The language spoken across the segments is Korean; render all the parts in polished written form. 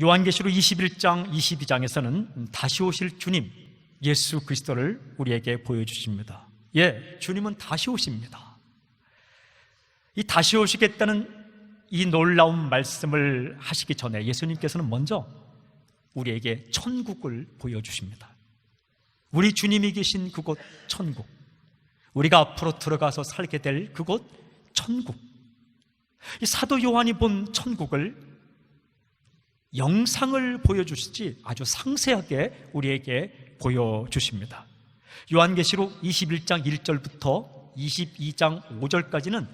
요한계시록 21장, 22장에서는 다시 오실 주님 예수 그리스도를 우리에게 보여주십니다. 예, 주님은 다시 오십니다. 이 다시 오시겠다는 이 놀라운 말씀을 하시기 전에 예수님께서는 먼저 우리에게 천국을 보여주십니다. 우리 주님이 계신 그곳 천국, 우리가 앞으로 들어가서 살게 될 그곳 천국, 이 사도 요한이 본 천국을 영상을 보여주시지 아주 상세하게 우리에게 보여주십니다. 요한계시록 21장 1절부터 22장 5절까지는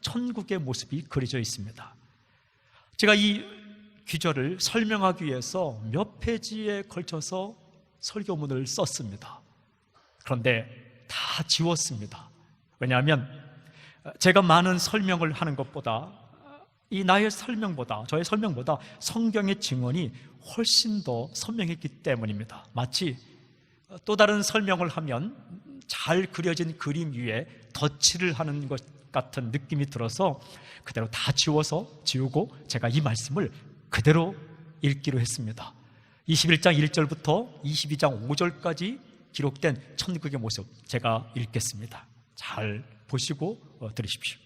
천국의 모습이 그려져 있습니다. 제가 이 귀절을 설명하기 위해서 몇 페이지에 걸쳐서 설교문을 썼습니다. 그런데 다 지웠습니다. 왜냐하면 제가 많은 설명을 하는 것보다 나의 설명보다, 저의 설명보다 성경의 증언이 훨씬 더 선명했기 때문입니다. 마치 또 다른 설명을 하면 잘 그려진 그림 위에 덧칠을 하는 것 같은 느낌이 들어서 그대로 다 지우고 제가 이 말씀을 그대로 읽기로 했습니다. 21장 1절부터 22장 5절까지 기록된 천국의 모습, 제가 읽겠습니다. 잘 보시고 들으십시오.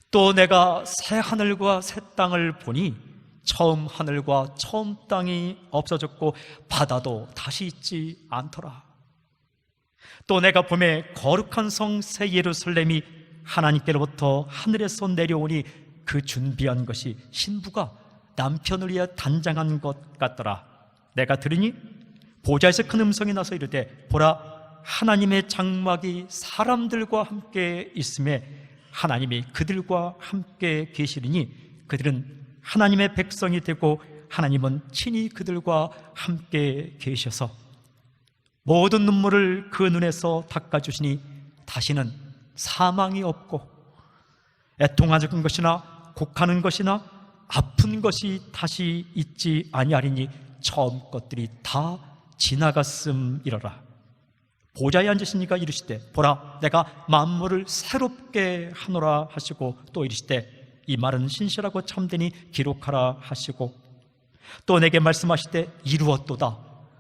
또 내가 새 하늘과 새 땅을 보니 처음 하늘과 처음 땅이 없어졌고 바다도 다시 있지 않더라. 또 내가 보매 거룩한 성 새 예루살렘이 하나님께로부터 하늘에서 내려오니 그 준비한 것이 신부가 남편을 위해 단장한 것 같더라. 내가 들으니 보좌에서 큰 음성이 나서 이르되 보라, 하나님의 장막이 사람들과 함께 있음에 하나님이 그들과 함께 계시리니 그들은 하나님의 백성이 되고 하나님은 친히 그들과 함께 계셔서 모든 눈물을 그 눈에서 닦아주시니 다시는 사망이 없고 애통하는 것이나 곡하는 것이나 아픈 것이 다시 있지 아니하리니 처음 것들이 다 지나갔음이러라. 보좌에 앉으시니가 이르시되 보라, 내가 만물을 새롭게 하노라 하시고 또 이르시되 이 말은 신실하고 참되니 기록하라 하시고 또 내게 말씀하시되 이루었도다.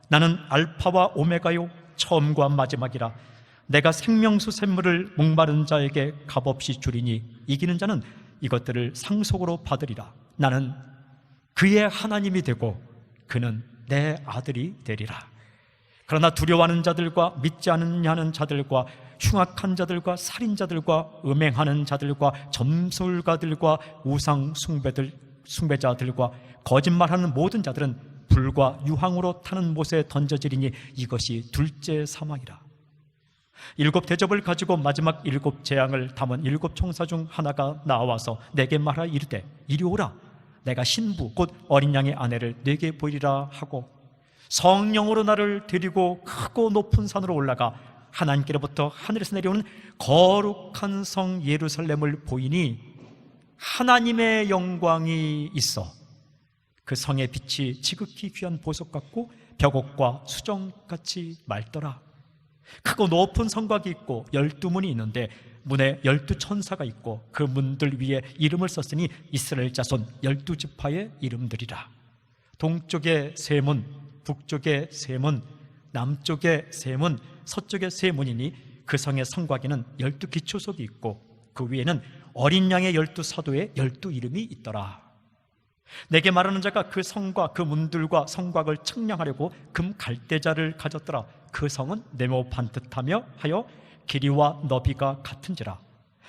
나는 알파와 오메가요 처음과 마지막이라. 내가 생명수 샘물을 목마른 자에게 값없이 주리니 이기는 자는 이것들을 상속으로 받으리라. 나는 그의 하나님이 되고 그는 내 아들이 되리라. 그러나 두려워하는 자들과 믿지 않느냐는 자들과 흉악한 자들과 살인자들과 음행하는 자들과 점술가들과 우상 숭배자들과 거짓말하는 모든 자들은 불과 유황으로 타는 못에 던져지리니 이것이 둘째 사망이라. 7 대접을 가지고 마지막 7 재앙을 담은 7 총사 중 하나가 나와서 내게 말하 이르되 이리 오라. 내가 신부 곧 어린 양의 아내를 네게 보이리라 하고 성령으로 나를 데리고 크고 높은 산으로 올라가 하나님께로부터 하늘에서 내려오는 거룩한 성 예루살렘을 보이니 하나님의 영광이 있어 그 성의 빛이 지극히 귀한 보석 같고 벽옥과 수정같이 맑더라. 크고 높은 성곽이 있고 12문이 있는데 문에 12천사가 있고 그 문들 위에 이름을 썼으니 이스라엘 자손 12지파의 이름들이라. 동쪽에 세 문, 북쪽에 세 문, 남쪽에 세 문, 서쪽에 세 문이니 그 성의 성곽에는 12기초석이 있고 그 위에는 어린 양의 12사도의 12이름이 있더라. 내게 말하는 자가 그 성과 그 문들과 성곽을 측량하려고 금 갈대자를 가졌더라. 그 성은 네모 반듯하며 하여 길이와 너비가 같은지라.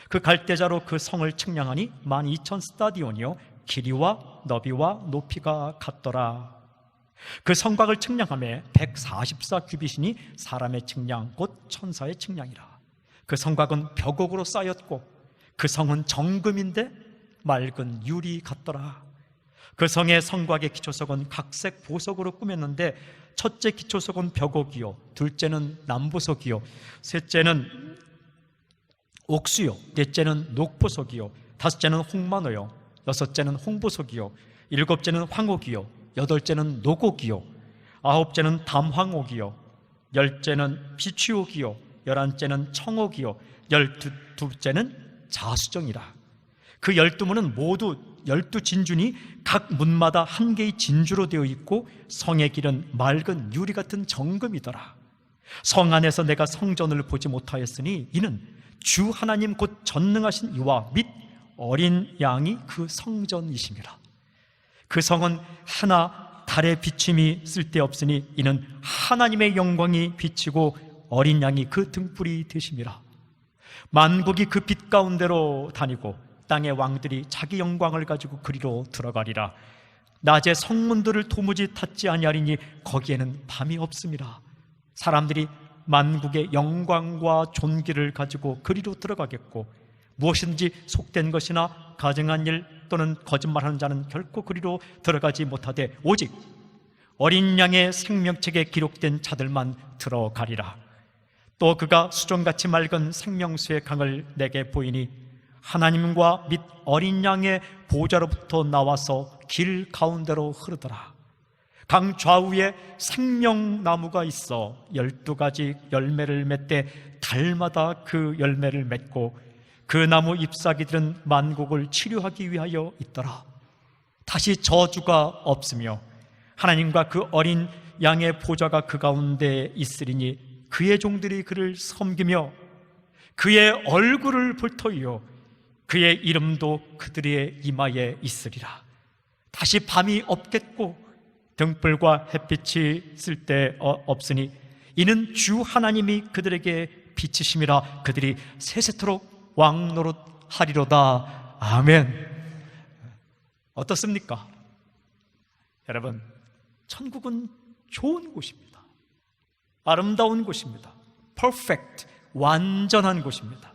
그 갈대자로 그 성을 측량하니 12,000 스타디온이요 길이와 너비와 높이가 같더라. 그 성곽을 측량하며 144규빗이니 사람의 측량 곧 천사의 측량이라. 그 성곽은 벽옥으로 쌓였고 그 성은 정금인데 맑은 유리 같더라. 그 성의 성곽의 기초석은 각색 보석으로 꾸몄는데 첫째 기초석은 벽옥이요 둘째는 남보석이요 셋째는 옥수요 넷째는 녹보석이요 다섯째는 홍마노요 여섯째는 홍보석이요 일곱째는 황옥이요 여덟째는 노곡이요 아홉째는 담황옥이요 열째는 비취옥이요 11째는 청옥이요 12째는 자수정이라. 그 12문은 모두 12 진준이 각 문마다 한 개의 진주로 되어 있고 성의 길은 맑은 유리 같은 정금이더라. 성 안에서 내가 성전을 보지 못하였으니 이는 주 하나님 곧 전능하신 이와 및 어린 양이 그 성전이심이라. 그 성은 하나 달의 비침이 쓸데없으니 이는 하나님의 영광이 비치고 어린 양이 그 등불이 되심이라. 만국이 그 빛 가운데로 다니고 땅의 왕들이 자기 영광을 가지고 그리로 들어가리라. 낮에 성문들을 도무지 닫지 아니하리니 거기에는 밤이 없음이라. 사람들이 만국의 영광과 존귀를 가지고 그리로 들어가겠고 무엇이든지 속된 것이나 가증한 일 또는 거짓말하는 자는 결코 그리로 들어가지 못하되 오직 어린 양의 생명책에 기록된 자들만 들어가리라. 또 그가 수정같이 맑은 생명수의 강을 내게 보이니 하나님과 및 어린 양의 보좌로부터 나와서 길 가운데로 흐르더라. 강 좌우에 생명나무가 있어 12가지 열매를 맺되 달마다 그 열매를 맺고 그 나무 잎사귀들은 만국을 치료하기 위하여 있더라. 다시 저주가 없으며 하나님과 그 어린 양의 보좌가 그 가운데 있으리니 그의 종들이 그를 섬기며 그의 얼굴을 볼 터이요 그의 이름도 그들의 이마에 있으리라. 다시 밤이 없겠고 등불과 햇빛이 쓸데없으니 이는 주 하나님이 그들에게 비치심이라. 그들이 세세토록 왕노릇하리로다. 아멘. 어떻습니까? 여러분, 천국은 좋은 곳입니다. 아름다운 곳입니다. 퍼펙트, 완전한 곳입니다.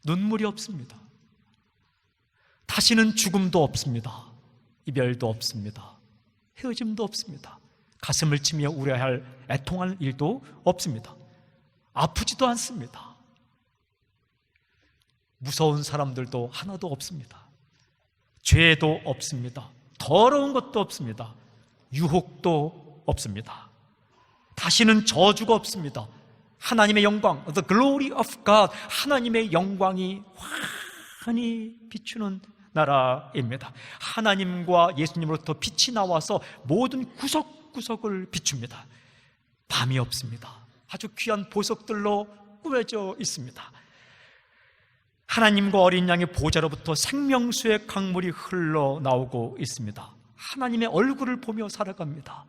눈물이 없습니다. 다시는 죽음도 없습니다. 이별도 없습니다. 헤어짐도 없습니다. 가슴을 치며 울어야 할 애통할 일도 없습니다. 아프지도 않습니다. 무서운 사람들도 하나도 없습니다. 죄도 없습니다. 더러운 것도 없습니다. 유혹도 없습니다. 다시는 저주가 없습니다. 하나님의 영광, the glory of God, 하나님의 영광이 환히 비추는 나라입니다. 하나님과 예수님으로부터 빛이 나와서 모든 구석구석을 비춥니다. 밤이 없습니다. 아주 귀한 보석들로 꾸며져 있습니다. 하나님과 어린 양의 보좌로부터 생명수의 강물이 흘러나오고 있습니다. 하나님의 얼굴을 보며 살아갑니다.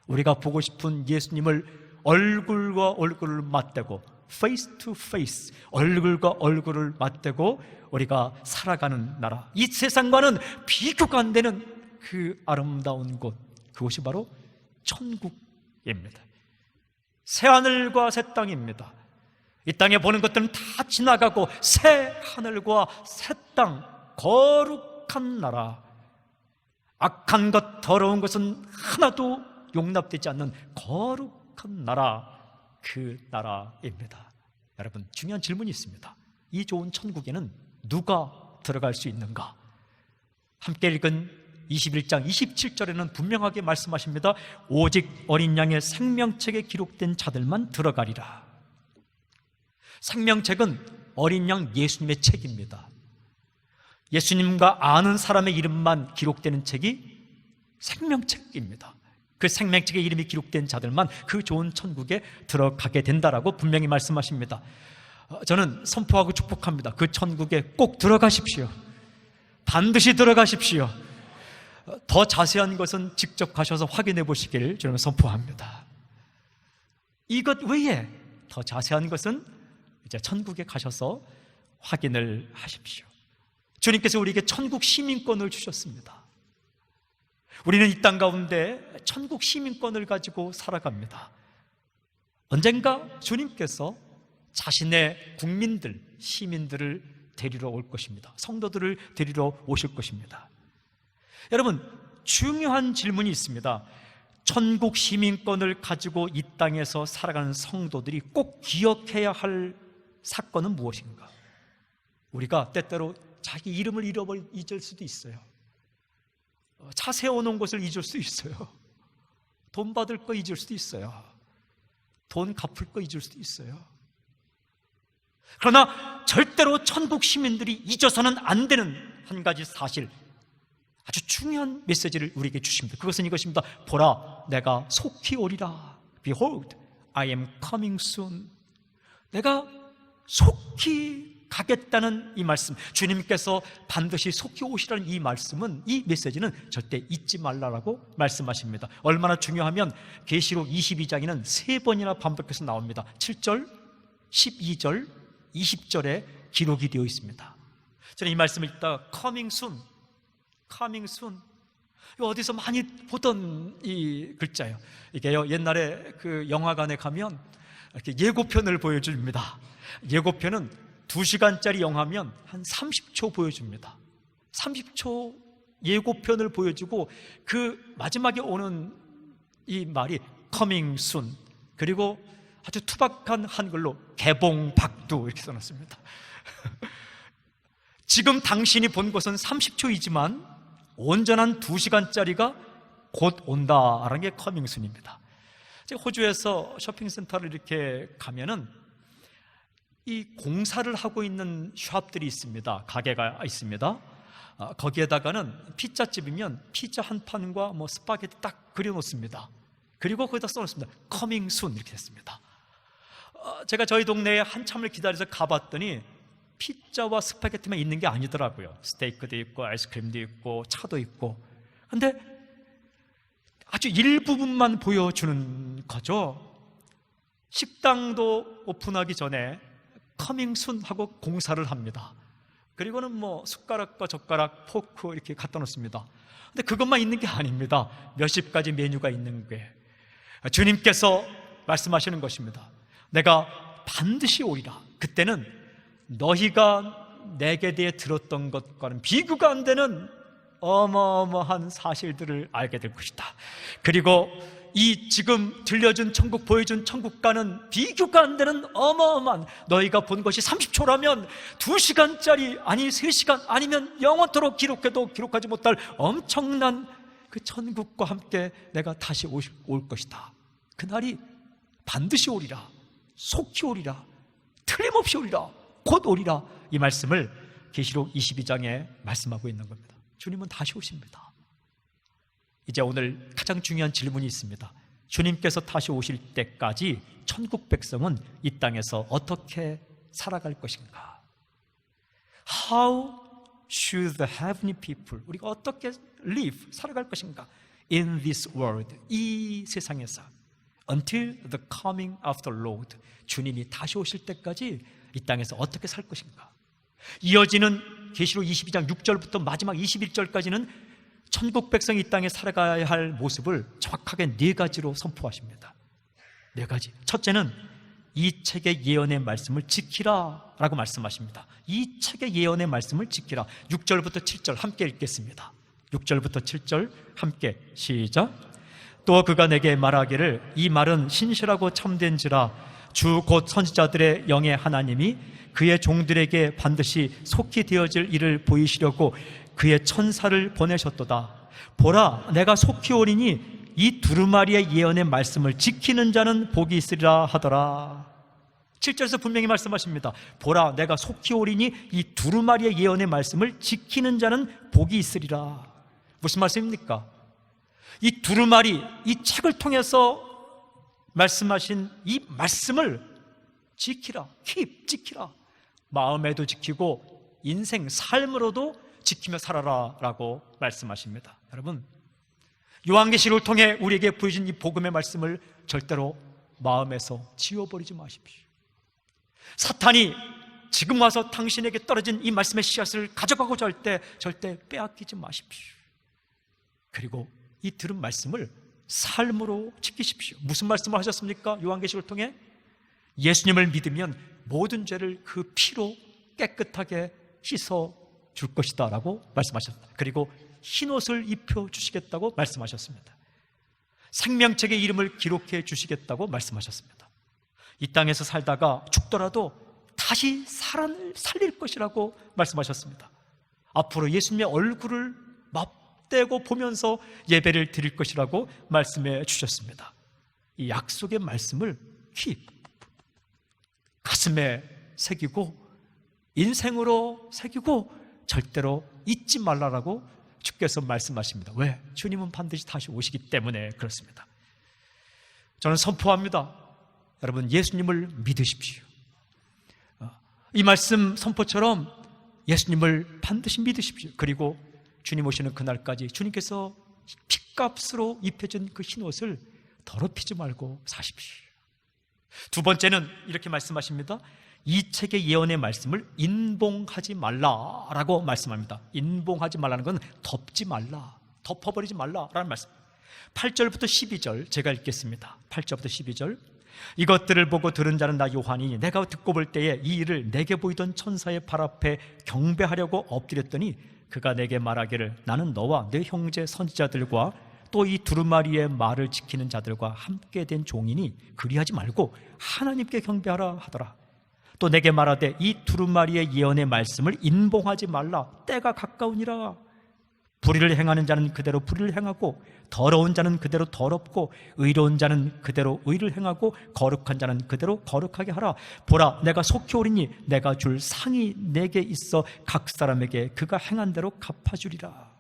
우리가 보고 싶은 예수님을 얼굴과 얼굴을 맞대고 face to face, 얼굴과 얼굴을 맞대고 우리가 살아가는 나라, 이 세상과는 비교가 안 되는 그 아름다운 곳, 그곳이 바로 천국입니다. 새하늘과 새 땅입니다. 이 땅에 보는 것들은 다 지나가고 새 하늘과 새 땅, 거룩한 나라, 악한 것, 더러운 것은 하나도 용납되지 않는 거룩한 나라, 그 나라입니다. 여러분, 중요한 질문이 있습니다. 이 좋은 천국에는 누가 들어갈 수 있는가? 함께 읽은 21장 27절에는 분명하게 말씀하십니다. 오직 어린 양의 생명책에 기록된 자들만 들어가리라. 생명책은 어린 양 예수님의 책입니다. 예수님과 아는 사람의 이름만 기록되는 책이 생명책입니다. 그 생명책에 이름이 기록된 자들만 그 좋은 천국에 들어가게 된다라고 분명히 말씀하십니다. 저는 선포하고 축복합니다. 그 천국에 꼭 들어가십시오. 반드시 들어가십시오. 더 자세한 것은 직접 가셔서 확인해 보시길 저는 선포합니다. 이것 외에 더 자세한 것은 이제 천국에 가셔서 확인을 하십시오. 주님께서 우리에게 천국 시민권을 주셨습니다. 우리는 이 땅 가운데 천국 시민권을 가지고 살아갑니다. 언젠가 주님께서 자신의 국민들, 시민들을 데리러 올 것입니다. 성도들을 데리러 오실 것입니다. 여러분, 중요한 질문이 있습니다. 천국 시민권을 가지고 이 땅에서 살아가는 성도들이 꼭 기억해야 할 사건은 무엇인가? 우리가 때때로 자기 이름을 잊을 수도 있어요. 차 세워놓은 곳을 잊을 수 있어요. 돈 받을 거 잊을 수도 있어요. 돈 갚을 거 잊을 수도 있어요. 그러나 절대로 천국 시민들이 잊어서는 안 되는 한 가지 사실, 아주 중요한 메시지를 우리에게 주십니다. 그것은 이것입니다. 보라, 내가 속히 오리라. Behold, I am coming soon. 내가 속히 가겠다는 이 말씀, 주님께서 반드시 속히 오시라는 이 말씀은, 이 메시지는 절대 잊지 말라라고 말씀하십니다. 얼마나 중요하면 계시록 22장에는 3번이나 반복해서 나옵니다. 7절, 12절, 20절에 기록이 되어 있습니다. 저는 이 말씀을 읽다가 coming soon, coming soon, 이거 어디서 많이 보던 이 글자예요. 이게요, 옛날에 그 영화관에 가면 이렇게 예고편을 보여줍니다. 예고편은 2시간짜리 영화면 한 30초 보여줍니다. 30초 예고편을 보여주고 그 마지막에 오는 이 말이 coming soon, 그리고 아주 투박한 한글로 개봉박두 이렇게 써놨습니다. 지금 당신이 본 것은 30초이지만 온전한 2시간짜리가 곧 온다라는 게 coming soon입니다. 제가 호주에서 쇼핑센터를 이렇게 가면은 이 공사를 하고 있는 샵들이 있습니다. 가게가 있습니다. 거기에다가는 피자집이면 피자 한 판과 뭐 스파게티 딱 그려놓습니다. 그리고 거기다 써놓습니다. coming soon 이렇게 했습니다. 제가 저희 동네에 한참을 기다려서 가봤더니 피자와 스파게티만 있는 게 아니더라고요. 스테이크도 있고 아이스크림도 있고 차도 있고. 근데 아주 일부분만 보여주는 거죠. 식당도 오픈하기 전에 커밍 순 하고 공사를 합니다. 그리고는 뭐 숟가락과 젓가락, 포크 이렇게 갖다 놓습니다. 근데 그것만 있는 게 아닙니다. 몇십 가지 메뉴가 있는 게 주님께서 말씀하시는 것입니다. 내가 반드시 오리라. 그때는 너희가 내게 대해 들었던 것과는 비교가 안 되는 어마어마한 사실들을 알게 될 것이다. 그리고 이 지금 들려준 천국, 보여준 천국과는 비교가 안 되는 어마어마한, 너희가 본 것이 30초라면 2시간짜리 아니 3시간 아니면 영원토록 기록해도 기록하지 못할 엄청난 그 천국과 함께 내가 다시 올 것이다. 그날이 반드시 오리라, 속히 오리라, 틀림없이 오리라, 곧 오리라. 이 말씀을 계시록 22장에 말씀하고 있는 겁니다. 주님은 다시 오십니다. 이제 오늘 가장 중요한 질문이 있습니다. 주님께서 다시 오실 때까지 천국 백성은 이 땅에서 어떻게 살아갈 것인가? How should the heavenly people, 우리가 어떻게 live, 살아갈 것인가? In this world, 이 세상에서 until the coming of the Lord, 주님이 다시 오실 때까지 이 땅에서 어떻게 살 것인가? 이어지는 계시록 22장 6절부터 마지막 21절까지는 천국 백성이 이 땅에 살아가야 할 모습을 정확하게 4가지로 선포하십니다. 4가지. 첫째는 이 책의 예언의 말씀을 지키라 라고 말씀하십니다. 이 책의 예언의 말씀을 지키라. 6절부터 7절 함께 읽겠습니다. 6절부터 7절 함께 시작. 또 그가 내게 말하기를 이 말은 신실하고 참된지라 주 곧 선지자들의 영의 하나님이 그의 종들에게 반드시 속히 되어질 일을 보이시려고 그의 천사를 보내셨도다. 보라, 내가 속히 오리니 이 두루마리의 예언의 말씀을 지키는 자는 복이 있으리라 하더라. 7절에서 분명히 말씀하십니다. 보라, 내가 속히 오리니 이 두루마리의 예언의 말씀을 지키는 자는 복이 있으리라. 무슨 말씀입니까? 이 두루마리, 이 책을 통해서 말씀하신 이 말씀을 지키라, 지키라. 마음에도 지키고 인생 삶으로도 지키며 살아라 라고 말씀하십니다. 여러분, 요한계시록을 통해 우리에게 보여준 이 복음의 말씀을 절대로 마음에서 지워버리지 마십시오. 사탄이 지금 와서 당신에게 떨어진 이 말씀의 씨앗을 가져가고자 할 때 절대 빼앗기지 마십시오. 그리고 이 들은 말씀을 삶으로 지키십시오. 무슨 말씀을 하셨습니까? 요한계시록을 통해 예수님을 믿으면 모든 죄를 그 피로 깨끗하게 씻어 줄 것이다 라고 말씀하셨습니다. 그리고 흰옷을 입혀 주시겠다고 말씀하셨습니다. 생명책의 이름을 기록해 주시겠다고 말씀하셨습니다. 이 땅에서 살다가 죽더라도 다시 살릴 것이라고 말씀하셨습니다. 앞으로 예수님의 얼굴을 맞대고 보면서 예배를 드릴 것이라고 말씀해 주셨습니다. 이 약속의 말씀을 가슴에 새기고 인생으로 새기고 절대로 잊지 말라라고 주께서 말씀하십니다. 왜? 주님은 반드시 다시 오시기 때문에 그렇습니다. 저는 선포합니다. 여러분, 예수님을 믿으십시오. 이 말씀 선포처럼 예수님을 반드시 믿으십시오. 그리고 주님 오시는 그날까지 주님께서 핏값으로 입혀준 그 흰옷을 더럽히지 말고 사십시오. 두 번째는 이렇게 말씀하십니다. 이 책의 예언의 말씀을 인봉하지 말라라고 말씀합니다. 인봉하지 말라는 건 덮지 말라, 덮어버리지 말라라는 말씀. 8절부터 12절 제가 읽겠습니다. 8절부터 12절. 이것들을 보고 들은 자는 나 요한이 내가 듣고 볼 때에 이 일을 내게 보이던 천사의 발 앞에 경배하려고 엎드렸더니 그가 내게 말하기를 나는 너와 내 형제 선지자들과 또 이 두루마리의 말을 지키는 자들과 함께 된 종이니 그리하지 말고 하나님께 경배하라 하더라. 또 내게 말하되 이 두루마리의 예언의 말씀을 인봉하지 말라. 때가 가까우니라. 불의를 행하는 자는 그대로 불의를 행하고 더러운 자는 그대로 더럽고 의로운 자는 그대로 의를 행하고 거룩한 자는 그대로 거룩하게 하라. 보라, 내가 속히 오리니 내가 줄 상이 내게 있어 각 사람에게 그가 행한 대로 갚아주리라.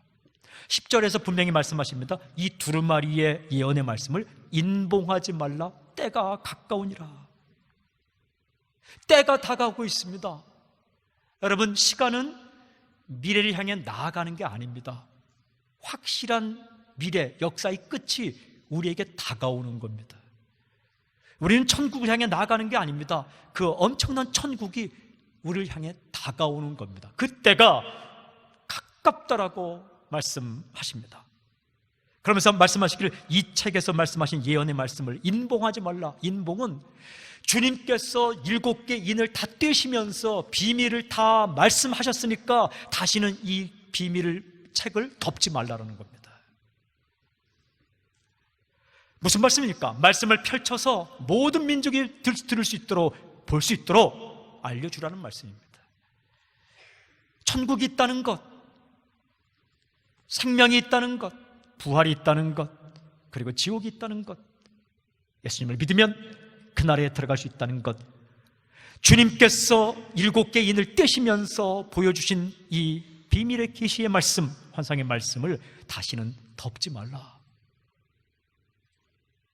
10절에서 분명히 말씀하십니다. 이 두루마리의 예언의 말씀을 인봉하지 말라. 때가 가까우니라. 때가 다가오고 있습니다. 여러분, 시간은 미래를 향해 나아가는 게 아닙니다. 확실한 미래, 역사의 끝이 우리에게 다가오는 겁니다. 우리는 천국을 향해 나아가는 게 아닙니다. 그 엄청난 천국이 우리를 향해 다가오는 겁니다. 그때가 가깝다라고 말씀하십니다. 그러면서 말씀하시기를 이 책에서 말씀하신 예언의 말씀을 인봉하지 말라. 인봉은 주님께서 7개 인을 다 떼시면서 비밀을 다 말씀하셨으니까 다시는 이 책을 덮지 말라는 겁니다. 무슨 말씀입니까? 말씀을 펼쳐서 모든 민족이 들을 수 있도록, 볼 수 있도록 알려주라는 말씀입니다. 천국이 있다는 것, 생명이 있다는 것, 부활이 있다는 것, 그리고 지옥이 있다는 것, 예수님을 믿으면 그날에 들어갈 수 있다는 것, 주님께서 7개 인을 떼시면서 보여주신 이 비밀의 계시의 말씀, 환상의 말씀을 다시는 덮지 말라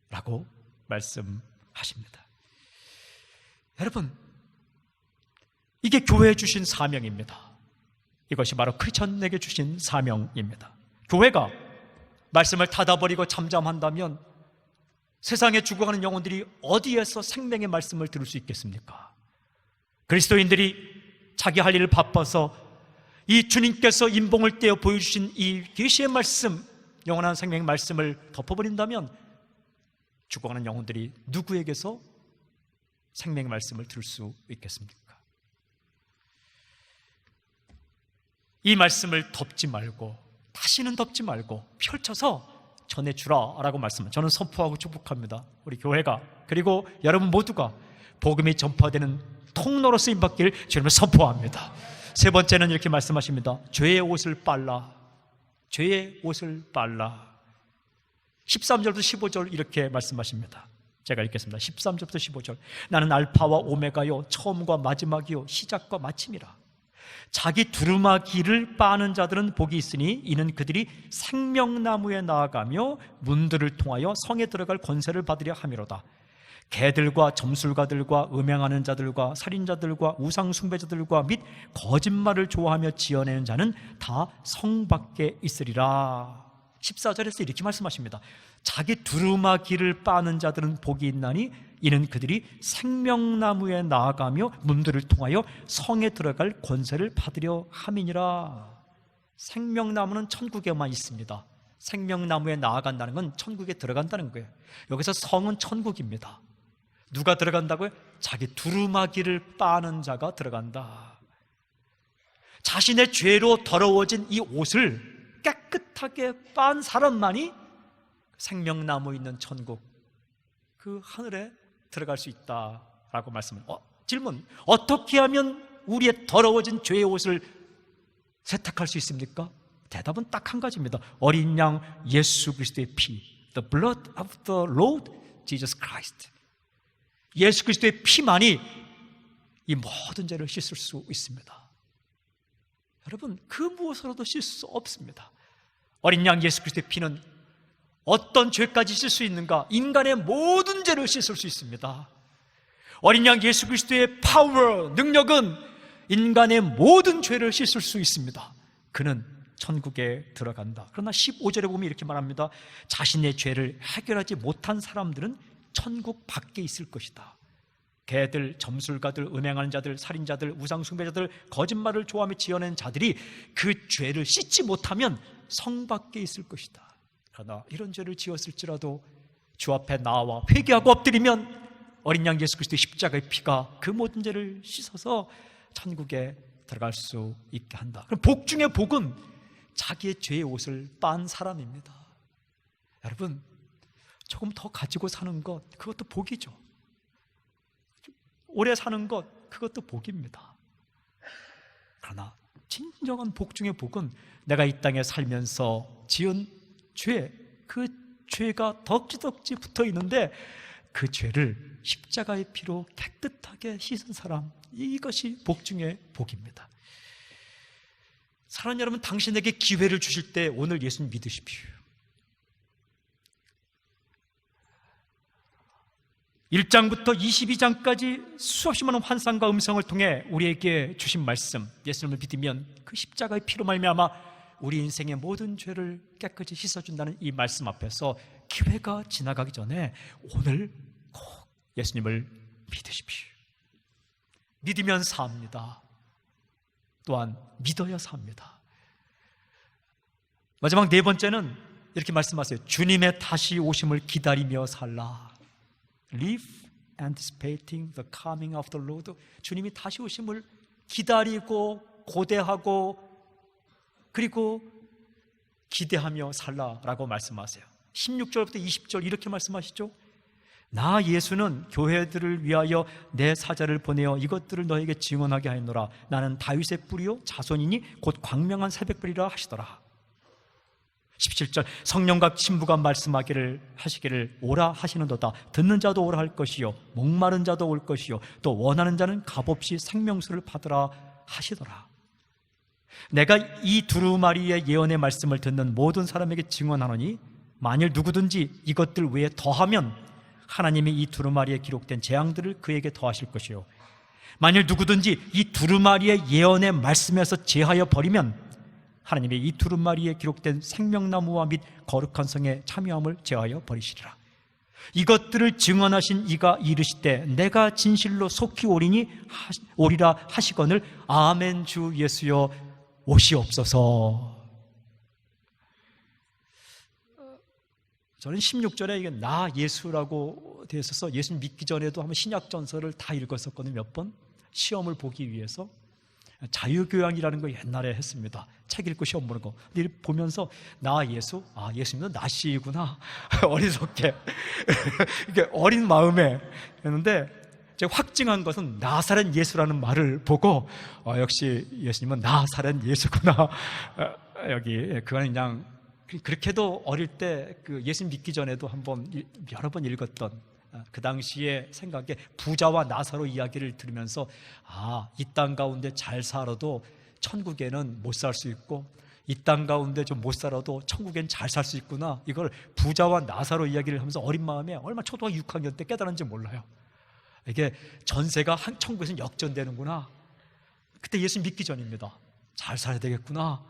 라고 말씀하십니다. 여러분, 이게 교회에 주신 사명입니다. 이것이 바로 크리스천에게 주신 사명입니다. 교회가 말씀을 닫아버리고 잠잠한다면 세상에 죽어가는 영혼들이 어디에서 생명의 말씀을 들을 수 있겠습니까? 그리스도인들이 자기 할 일을 바빠서 이 주님께서 인봉을 떼어 보여주신 이 계시의 말씀, 영원한 생명의 말씀을 덮어버린다면 죽어가는 영혼들이 누구에게서 생명의 말씀을 들을 수 있겠습니까? 이 말씀을 덮지 말고, 다시는 덮지 말고 펼쳐서 전해주라 라고 말씀합니다. 저는 선포하고 축복합니다. 우리 교회가, 그리고 여러분 모두가 복음이 전파되는 통로로 쓰임받기를 주님을 선포합니다. 세 번째는 이렇게 말씀하십니다. 죄의 옷을 빨라. 죄의 옷을 빨라. 13절부터 15절 이렇게 말씀하십니다. 제가 읽겠습니다. 13절부터 15절. 나는 알파와 오메가요, 처음과 마지막이요, 시작과 마침이라. 자기 두루마기를 빠는 자들은 복이 있으니 이는 그들이 생명나무에 나아가며 문들을 통하여 성에 들어갈 권세를 받으려 함이로다. 개들과 점술가들과 음행하는 자들과 살인자들과 우상숭배자들과 및 거짓말을 좋아하며 지어내는 자는 다 성 밖에 있으리라. 14절에서 이렇게 말씀하십니다. 자기 두루마기를 빠는 자들은 복이 있나니 이는 그들이 생명나무에 나아가며 문들을 통하여 성에 들어갈 권세를 받으려 함이니라. 생명나무는 천국에만 있습니다. 생명나무에 나아간다는 건 천국에 들어간다는 거예요. 여기서 성은 천국입니다. 누가 들어간다고요? 자기 두루마기를 빠는 자가 들어간다. 자신의 죄로 더러워진 이 옷을 깨끗하게 빤 사람만이 생명나무 있는 천국, 그 하늘에 들어갈 수 있다라고 말씀을. 질문, 어떻게 하면 우리의 더러워진 죄의 옷을 세탁할 수 있습니까? 대답은 딱 한 가지입니다. 어린 양 예수 그리스도의 피, The blood of the Lord Jesus Christ. 예수 그리스도의 피만이 이 모든 죄를 씻을 수 있습니다. 여러분, 그 무엇으로도 씻을 수 없습니다. 어린 양 예수 그리스도의 피는 어떤 죄까지 씻을 수 있는가? 인간의 모든 죄를 씻을 수 있습니다. 어린 양 예수 그리스도의 파워, 능력은 인간의 모든 죄를 씻을 수 있습니다. 그는 천국에 들어간다. 그러나 15절에 보면 이렇게 말합니다. 자신의 죄를 해결하지 못한 사람들은 천국 밖에 있을 것이다. 개들, 점술가들, 음행하는 자들, 살인자들, 우상숭배자들, 거짓말을 좋아하며 지어낸 자들이 그 죄를 씻지 못하면 성 밖에 있을 것이다. 그러나 이런 죄를 지었을지라도 주 앞에 나와 회개하고 엎드리면 어린 양 예수 그리스도의 십자가의 피가 그 모든 죄를 씻어서 천국에 들어갈 수 있게 한다. 그럼 복 중에 복은 자기의 죄의 옷을 빤 사람입니다. 여러분, 조금 더 가지고 사는 것, 그것도 복이죠. 오래 사는 것, 그것도 복입니다. 그러나 진정한 복 중의 복은 내가 이 땅에 살면서 지은 죄, 그 죄가 덕지덕지 붙어 있는데 그 죄를 십자가의 피로 깨끗하게 씻은 사람, 이것이 복 중의 복입니다. 사랑하는 여러분, 당신에게 기회를 주실 때 오늘 예수님 믿으십시오. 1장부터 22장까지 수없이 많은 환상과 음성을 통해 우리에게 주신 말씀, 예수님을 믿으면 그 십자가의 피로 말미암아 우리 인생의 모든 죄를 깨끗이 씻어준다는 이 말씀 앞에서 기회가 지나가기 전에 오늘 꼭 예수님을 믿으십시오. 믿으면 삽니다. 또한 믿어야 삽니다. 마지막 네 번째는 이렇게 말씀하세요. 주님의 다시 오심을 기다리며 살라. Live anticipating the coming of the Lord. 주님이 다시 오심을 기다리고 고대하고 그리고 기대하며 살라라고 말씀하세요. 16절부터 20절 이렇게 말씀하시죠. 나 예수는 교회들을 위하여 내 사자를 보내어 이것들을 너에게 증언하게 하였노라. 나는 다윗의 뿌리요 자손이니 곧 광명한 새벽별이라 하시더라. 17절 성령과 신부가 말씀하기를 하시기를 오라 하시는도다. 듣는 자도 오라 할 것이요 목마른 자도 올 것이요 또 원하는 자는 값없이 생명수를 받으라 하시더라. 내가 이 두루마리의 예언의 말씀을 듣는 모든 사람에게 증언하노니 만일 누구든지 이것들 외에 더하면 하나님이 이 두루마리에 기록된 재앙들을 그에게 더하실 것이요 만일 누구든지 이 두루마리의 예언의 말씀에서 제하여 버리면 하나님이 이 두루마리에 기록된 생명나무와 및 거룩한 성의 참여함을 제하여 버리시리라. 이것들을 증언하신 이가 이르시되 내가 진실로 속히 오리라 하시거늘 아멘 주 예수여 오시옵소서. 저는 16절에 이게 나 예수라고 되어 있어서 예수 믿기 전에도 한번 신약전서를 다 읽었었거든요. 몇 번 시험을 보기 위해서. 자유교양이라는 거 옛날에 했습니다. 책 읽고 시험 보는 거. 근데 보면서 나 예수? 아, 예수님은 나씨구나. 어리석게. 이게 어린 마음에 했는데 제가 확증한 것은 나사렛 예수라는 말을 보고 역시 예수님은 나사렛 예수구나. 여기 그건 그냥 그렇게도 어릴 때 그 예수님 믿기 전에도 여러 번 읽었던 그 당시에 생각에 부자와 나사로 이야기를 들으면서 이 땅 가운데 잘 살아도 천국에는 못 살 수 있고 이 땅 가운데 좀 못 살아도 천국엔 잘 살 수 있구나. 이걸 부자와 나사로 이야기를 하면서 어린 마음에 얼마 초등학교 6학년 때 깨달았는지 몰라요. 이게 전세가 천국에서는 역전되는구나. 그때 예수 믿기 전입니다. 잘 살아야 되겠구나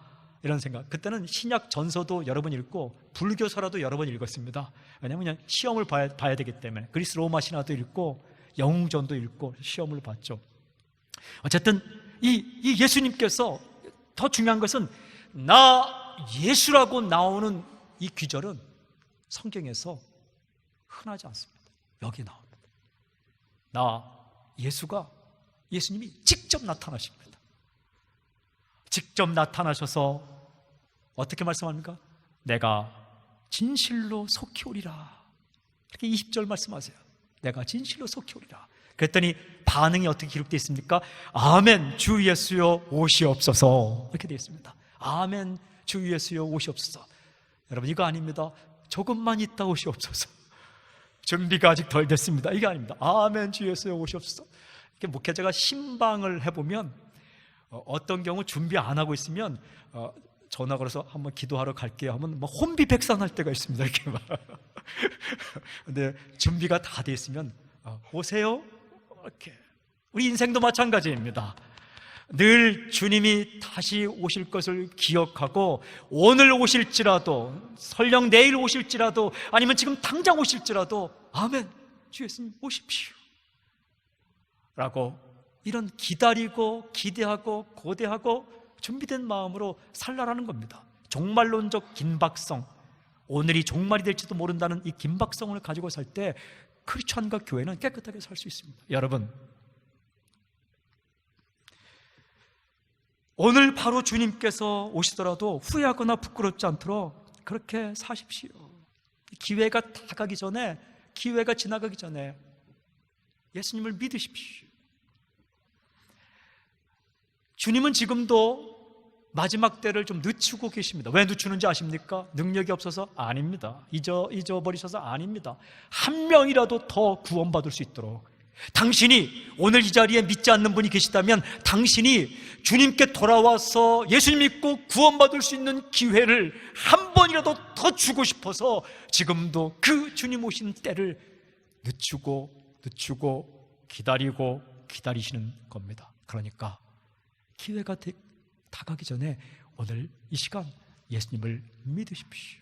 이런 생각. 그때는 신약 전서도 여러 번 읽고 불교서라도 여러 번 읽었습니다. 왜냐하면 그냥 시험을 봐야 되기 때문에. 그리스 로마 신화도 읽고 영웅전도 읽고 시험을 봤죠. 어쨌든 이 예수님께서 더 중요한 것은 나 예수라고 나오는 이 귀절은 성경에서 흔하지 않습니다. 여기 나옵니다. 나 예수님이 직접 나타나십니다. 직접 나타나셔서 어떻게 말씀합니까? 내가 진실로 속히 오리라. 이렇게 20절 말씀하세요. 내가 진실로 속히 오리라. 그랬더니 반응이 어떻게 기록되어 있습니까? 아멘 주 예수여 오시옵소서. 이렇게 되어 있습니다. 아멘 주 예수여 오시옵소서. 여러분 이거 아닙니다. 조금만 있다 오시옵소서. 준비가 아직 덜 됐습니다. 이게 아닙니다. 아멘 주 예수여 오시옵소서. 이렇게 목회자가 신방을 해보면 어떤 경우 준비 안 하고 있으면 전화 걸어서 한번 기도하러 갈게요 하면 막 혼비백산할 때가 있습니다. 이렇게 막. 근데 준비가 다 돼 있으면 오세요. 이렇게. 우리 인생도 마찬가지입니다. 늘 주님이 다시 오실 것을 기억하고 오늘 오실지라도, 설령 내일 오실지라도, 아니면 지금 당장 오실지라도 아멘, 주 예수님 오십시오 라고 이런 기다리고 기대하고 고대하고 준비된 마음으로 살라라는 겁니다. 종말론적 긴박성, 오늘이 종말이 될지도 모른다는 이 긴박성을 가지고 살 때 크리스천과 교회는 깨끗하게 살 수 있습니다. 여러분, 오늘 바로 주님께서 오시더라도 후회하거나 부끄럽지 않도록 그렇게 사십시오. 기회가 다 가기 전에, 기회가 지나가기 전에 예수님을 믿으십시오. 주님은 지금도 마지막 때를 좀 늦추고 계십니다. 왜 늦추는지 아십니까? 능력이 없어서? 아닙니다. 잊어버리셔서? 아닙니다. 한 명이라도 더 구원받을 수 있도록, 당신이 오늘 이 자리에 믿지 않는 분이 계시다면 당신이 주님께 돌아와서 예수님 믿고 구원받을 수 있는 기회를 한 번이라도 더 주고 싶어서 지금도 그 주님 오시는 때를 늦추고 기다리시는 겁니다. 그러니까 기회가 다 가기 전에 오늘 이 시간 예수님을 믿으십시오.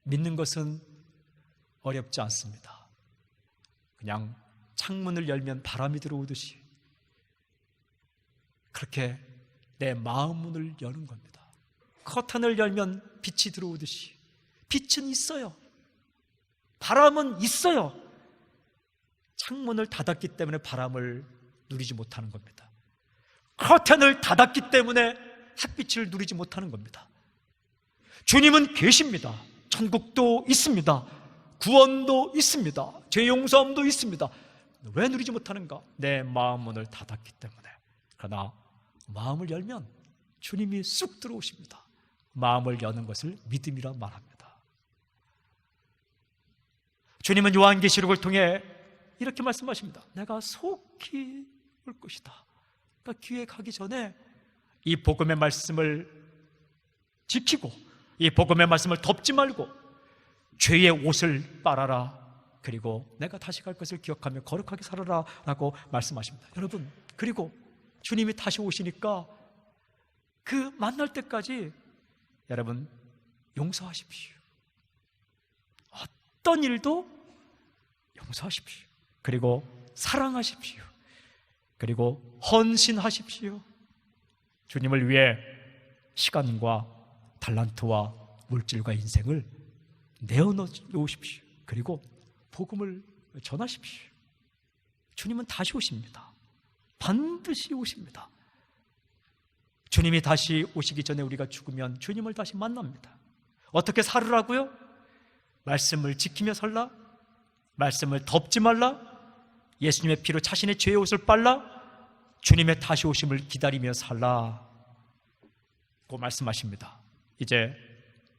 믿는 것은 어렵지 않습니다. 그냥 창문을 열면 바람이 들어오듯이 그렇게 내 마음 문을 여는 겁니다. 커튼을 열면 빛이 들어오듯이 빛은 있어요. 바람은 있어요. 창문을 닫았기 때문에 바람을 누리지 못하는 겁니다. 커튼을 닫았기 때문에 햇빛을 누리지 못하는 겁니다. 주님은 계십니다. 천국도 있습니다. 구원도 있습니다. 죄 용서함도 있습니다. 왜 누리지 못하는가? 내 마음 문을 닫았기 때문에. 그러나 마음을 열면 주님이 쑥 들어오십니다. 마음을 여는 것을 믿음이라 말합니다. 주님은 요한계시록을 통해 이렇게 말씀하십니다. 내가 속히 올 것이다. 그러니까 귀에 가기 전에 이 복음의 말씀을 지키고 이 복음의 말씀을 덮지 말고 죄의 옷을 빨아라. 그리고 내가 다시 갈 것을 기억하며 거룩하게 살아라 라고 말씀하십니다. 여러분, 그리고 주님이 다시 오시니까 그 만날 때까지 여러분 용서하십시오. 어떤 일도 용서하십시오. 그리고 사랑하십시오. 그리고 헌신하십시오. 주님을 위해 시간과 달란트와 물질과 인생을 내어놓으십시오. 그리고 복음을 전하십시오. 주님은 다시 오십니다. 반드시 오십니다. 주님이 다시 오시기 전에 우리가 죽으면 주님을 다시 만납니다. 어떻게 살으라고요? 말씀을 지키며 살라? 말씀을 덮지 말라? 예수님의 피로 자신의 죄의 옷을 빨라? 주님의 다시 오심을 기다리며 살라 고 말씀하십니다. 이제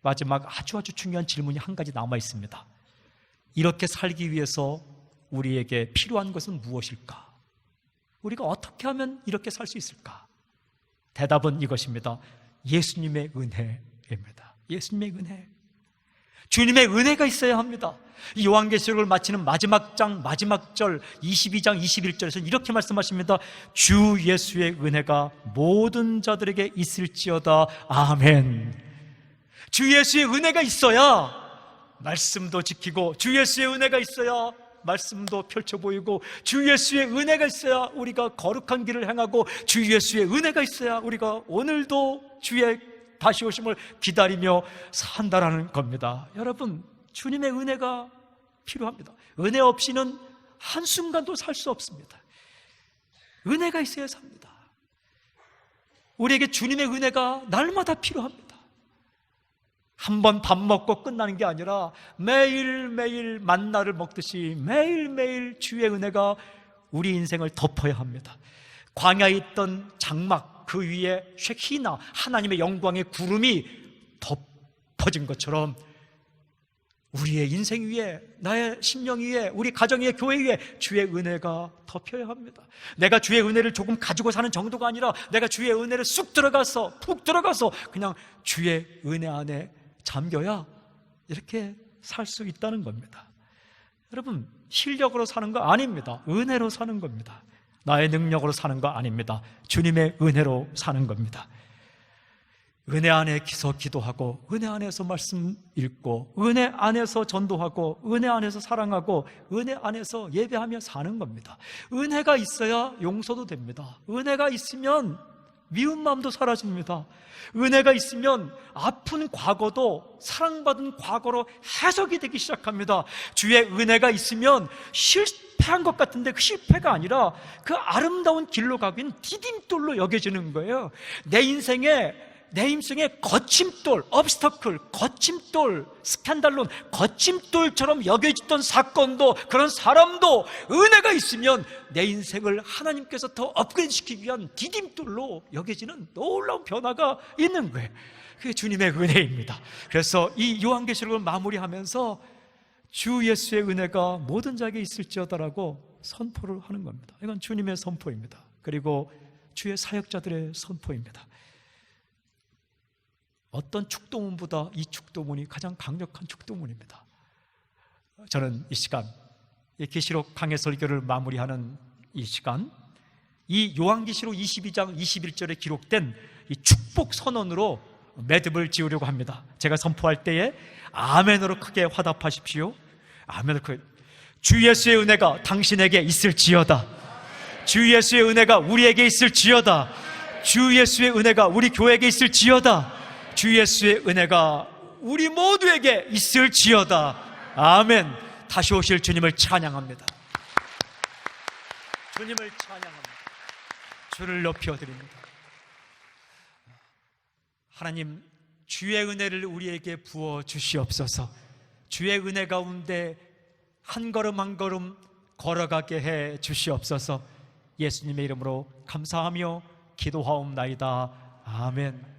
마지막 아주 중요한 질문이 한 가지 남아 있습니다. 이렇게 살기 위해서 우리에게 필요한 것은 무엇일까? 우리가 어떻게 하면 이렇게 살 수 있을까? 대답은 이것입니다. 예수님의 은혜입니다. 예수님의 은혜. 주님의 은혜가 있어야 합니다. 이 요한계시록을 마치는 마지막 장 마지막 절 22장 21절에서는 이렇게 말씀하십니다. 주 예수의 은혜가 모든 자들에게 있을지어다. 아멘. 주 예수의 은혜가 있어야 말씀도 지키고, 주 예수의 은혜가 있어야 말씀도 펼쳐 보이고, 주 예수의 은혜가 있어야 우리가 거룩한 길을 행하고, 주 예수의 은혜가 있어야 우리가 오늘도 주의 다시 오심을 기다리며 산다라는 겁니다. 여러분, 주님의 은혜가 필요합니다. 은혜 없이는 한순간도 살 수 없습니다. 은혜가 있어야 삽니다. 우리에게 주님의 은혜가 날마다 필요합니다. 한 번 밥 먹고 끝나는 게 아니라 매일매일 만나를 먹듯이 매일매일 주의 은혜가 우리 인생을 덮어야 합니다. 광야에 있던 장막 그 위에 쉐키나 하나님의 영광의 구름이 덮어진 것처럼 우리의 인생 위에, 나의 심령 위에, 우리 가정 위에, 교회 위에 주의 은혜가 덮여야 합니다. 내가 주의 은혜를 조금 가지고 사는 정도가 아니라 내가 주의 은혜를 쑥 들어가서, 푹 들어가서 그냥 주의 은혜 안에 잠겨야 이렇게 살 수 있다는 겁니다. 여러분, 실력으로 사는 거 아닙니다. 은혜로 사는 겁니다. 나의 능력으로 사는 거 아닙니다. 주님의 은혜로 사는 겁니다. 은혜 안에서 기도하고, 은혜 안에서 말씀 읽고, 은혜 안에서 전도하고, 은혜 안에서 사랑하고, 은혜 안에서 예배하며 사는 겁니다. 은혜가 있어야 용서도 됩니다. 은혜가 있으면 미운 마음도 사라집니다. 은혜가 있으면 아픈 과거도 사랑받은 과거로 해석이 되기 시작합니다. 주의 은혜가 있으면 실패한 것 같은데 그 실패가 아니라 그 아름다운 길로 가긴 디딤돌로 여겨지는 거예요. 내 인생에 거침돌, obstacle, 거침돌, 스캔들론, 거침돌처럼 여겨지던 사건도, 그런 사람도 은혜가 있으면 내 인생을 하나님께서 더 업그레이드시키기 위한 디딤돌로 여겨지는 놀라운 변화가 있는 거예요. 그게 주님의 은혜입니다. 그래서 이 요한계시록을 마무리하면서 주 예수의 은혜가 모든 자에게 있을지어다라고 선포를 하는 겁니다. 이건 주님의 선포입니다. 그리고 주의 사역자들의 선포입니다. 어떤 축도문보다 이 축도문이 가장 강력한 축도문입니다. 저는 이 시간, 이 계시록 강해 설교를 마무리하는 이 시간, 이 요한계시록 22장 21절에 기록된 이 축복 선언으로 매듭을 지으려고 합니다. 제가 선포할 때에 아멘으로 크게 화답하십시오. 아멘으로 크게. 주 예수의 은혜가 당신에게 있을지어다. 주 예수의 은혜가 우리에게 있을지어다. 주 예수의 은혜가 우리 교회에게 있을지어다. 주 예수의 은혜가 우리 모두에게 있을지어다. 아멘. 다시 오실 주님을 찬양합니다. 주님을 찬양합니다. 주를 높여드립니다. 하나님, 주의 은혜를 우리에게 부어 주시옵소서. 주의 은혜 가운데 한 걸음 한 걸음 걸어가게 해 주시옵소서. 예수님의 이름으로 감사하며 기도하옵나이다. 아멘.